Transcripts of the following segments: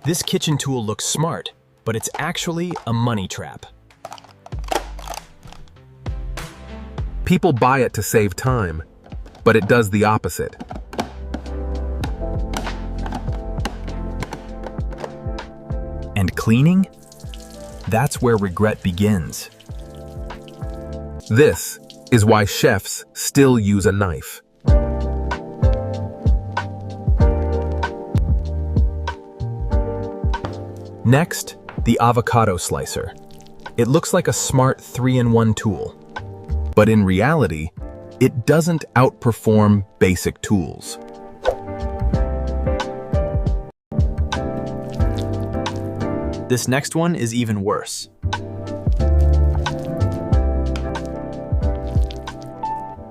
This kitchen tool looks smart, but it's actually a money trap. People buy it to save time, but it does the opposite. And cleaning? That's where regret begins. This is why chefs still use a knife. Next, the avocado slicer. It looks like a smart 3-in-1 tool, but in reality, it doesn't outperform basic tools. This next one is even worse.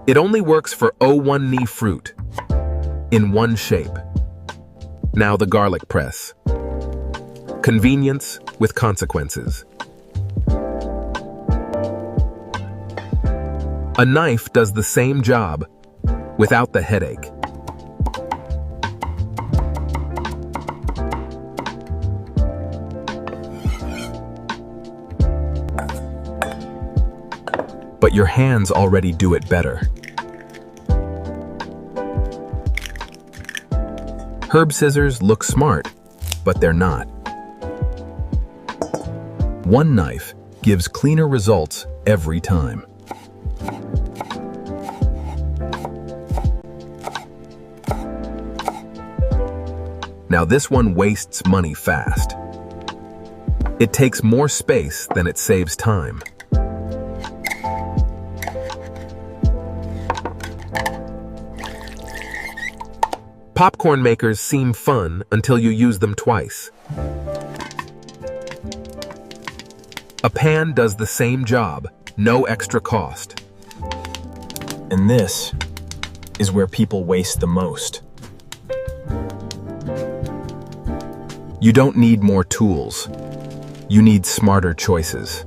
It only works for 01 fruit, in one shape. Now the garlic press. Convenience with consequences. A knife does the same job without the headache. But your hands already do it better. Herb scissors look smart, but they're not. One knife gives cleaner results every time. Now this one wastes money fast. It takes more space than it saves time. Popcorn makers seem fun until you use them twice. A pan does the same job, no extra cost. And this is where people waste the most. You don't need more tools. You need smarter choices.